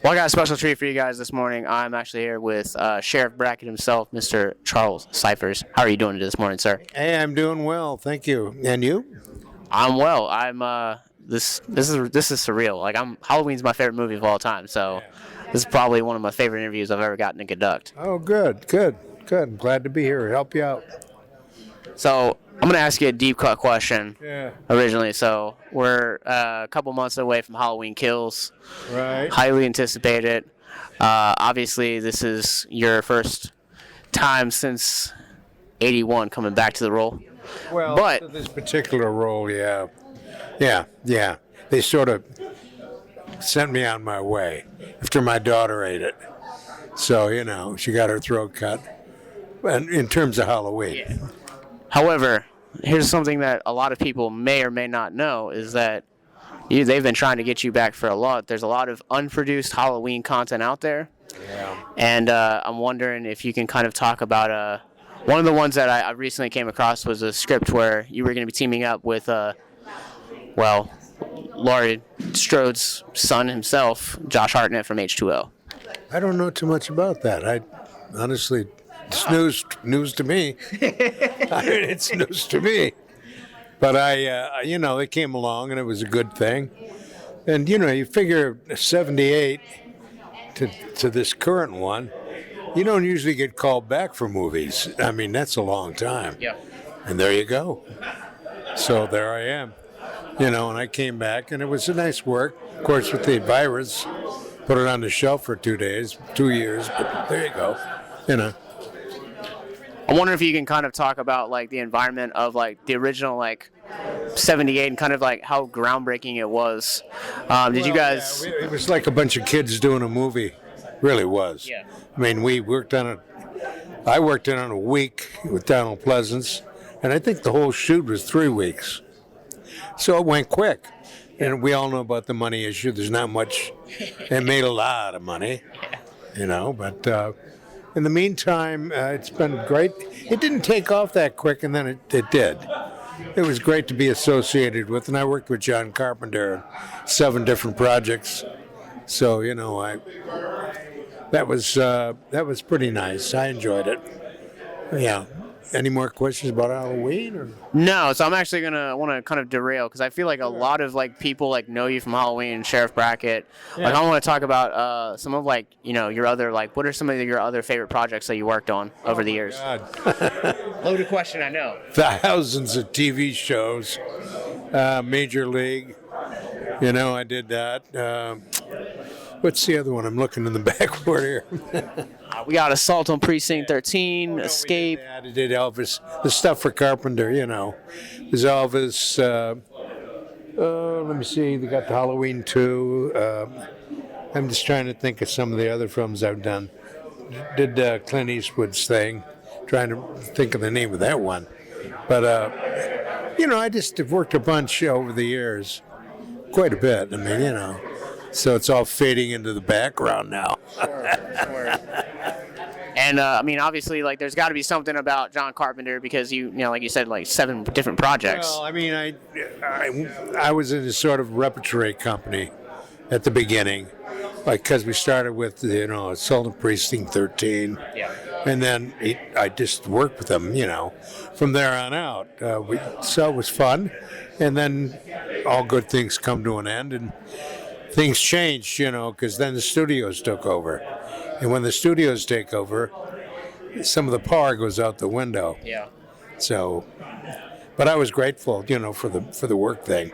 Well, I got a special treat for you guys this morning. I'm actually here with Sheriff Brackett himself, Mr. Charles Cyphers. How are you doing this morning, sir? Hey, I'm doing well, thank you. And you? I'm well. I'm this is surreal. Like Halloween's my favorite movie of all time. So this is probably one of my favorite interviews I've ever gotten to conduct. Oh, good. I'm glad to be here. Help you out. So I'm gonna ask you a deep cut question. Yeah. Originally, so we're a couple months away from Halloween Kills. Right. Highly anticipated. Obviously, this is your first time since '81 coming back to the role. Well, But- to this particular role, yeah. They sort of sent me on my way after my daughter ate it. So, she got her throat cut. And in terms of Halloween. However, here's something that a lot of people may or may not know is that they've been trying to get you back for a lot. There's a lot of unproduced Halloween content out there. Yeah. And I'm wondering if you can kind of talk about one of the ones that I recently came across was a script where you were going to be teaming up with, Laurie Strode's son himself, Josh Hartnett from H2O. I don't know too much about that. I honestly, it's news to me. It's news to me. But they came along and it was a good thing. And, you figure 78 to this current one, you don't usually get called back for movies. I mean, that's a long time. Yeah. And there you go. So there I am. And I came back and it was a nice work. Of course, with the virus, put it on the shelf for 2 years, but there you go. I wonder if you can kind of talk about like the environment of like the original like 78 and kind of like how groundbreaking it was. Did you guys? Yeah, it was like a bunch of kids doing a movie. Really was. Yeah. I mean, I worked on a week with Donald Pleasance, and I think the whole shoot was 3 weeks. So it went quick. And we all know about the money issue. There's not much. It made a lot of money, but in the meantime, it's been great. It didn't take off that quick, and then it did. It was great to be associated with, and I worked with John Carpenter on 7 different projects. So, that was pretty nice. I enjoyed it. Yeah. Any more questions about Halloween? Or? No, so I'm actually want to kind of derail because I feel like a lot of like people like know you from Halloween, Sheriff Brackett. Yeah. Like I want to talk about some of like your other like what are some of your other favorite projects that you worked on over the years? God. Loaded question, I know. Thousands of TV shows, Major League. I did that. What's the other one? I'm looking in the backboard here. We got Assault on Precinct 13, Escape. I did Elvis. The stuff for Carpenter, There's Elvis. Let me see. They got the Halloween 2. I'm just trying to think of some of the other films I've done. Did Clint Eastwood's thing. Trying to think of the name of that one. But, I just have worked a bunch over the years. Quite a bit. I mean, So it's all fading into the background now. Sure. And obviously, like, there's got to be something about John Carpenter because like you said, like 7 different projects. Well, I mean, I was in a sort of repertory company at the beginning, because we started with Assault on Precinct 13. Yeah. And then I just worked with them, from there on out. So it was fun, and then all good things come to an end, and things changed, because then the studios took over. And when the studios take over, some of the power goes out the window. Yeah. So, but I was grateful, for the work thing,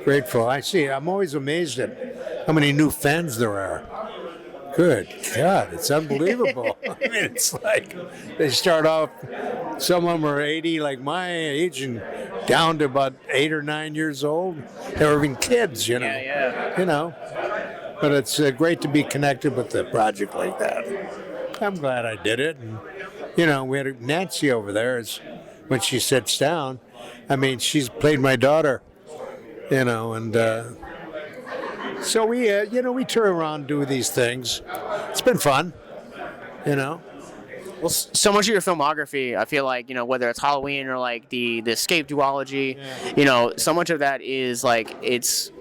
Grateful. I'm always amazed at how many new fans there are. Good God, it's unbelievable. I mean, it's like they start off, some of them are 80, like my age, and down to about 8 or 9 years old. They were even kids, Yeah. But it's great to be connected with a project like that. I'm glad I did it. And, we had Nancy over there. When she sits down, I mean, she's played my daughter, and so we turn around and do these things. It's been fun, Well, so much of your filmography, I feel like, whether it's Halloween or like the Escape duology, so much of that is like it's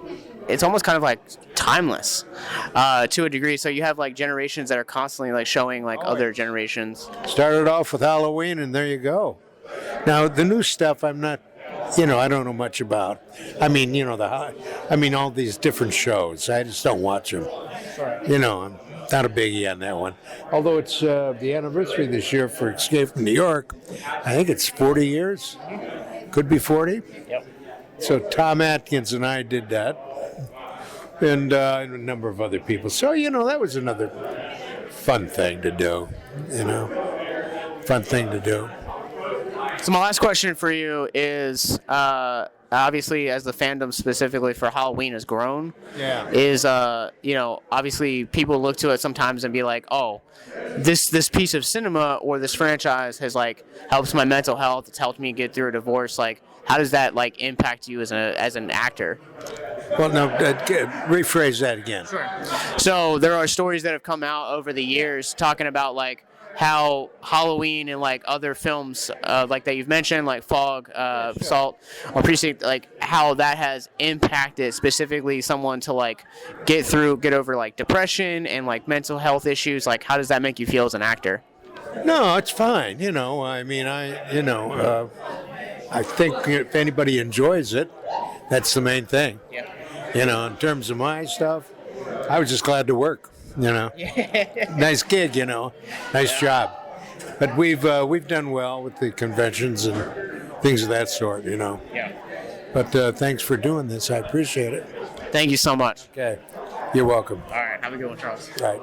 it's almost kind of like timeless to a degree. So you have like generations that are constantly like showing like other generations. Started off with Halloween, and there you go. Now the new stuff, I'm not, I don't know much about. I mean, all these different shows. I just don't watch them. I'm not a biggie on that one. Although it's the anniversary this year for Escape from New York. I think it's 40 years. Could be 40. Yep. So Tom Atkins and I did that. And a number of other people. So, that was another fun thing to do. Fun thing to do. So my last question for you is, obviously, as the fandom specifically for Halloween has grown, is obviously people look to it sometimes and be like, oh, this piece of cinema or this franchise has like helps my mental health. It's helped me get through a divorce. Like, how does that like impact you as an actor? Well, no, rephrase that again. Sure. So there are stories that have come out over the years talking about like how Halloween and like other films like that you've mentioned, like Fog, Salt, or Precinct, like how that has impacted specifically someone to like get over like depression and like mental health issues. Like, how does that make you feel as an actor? No, it's fine. I mean, I think if anybody enjoys it, that's the main thing. Yeah. In terms of my stuff, I was just glad to work. Nice gig, nice job. But we've done well with the conventions and things of that sort, Yeah. But thanks for doing this. I appreciate it. Thank you so much. Okay. You're welcome. All right. Have a good one, Charles. Right.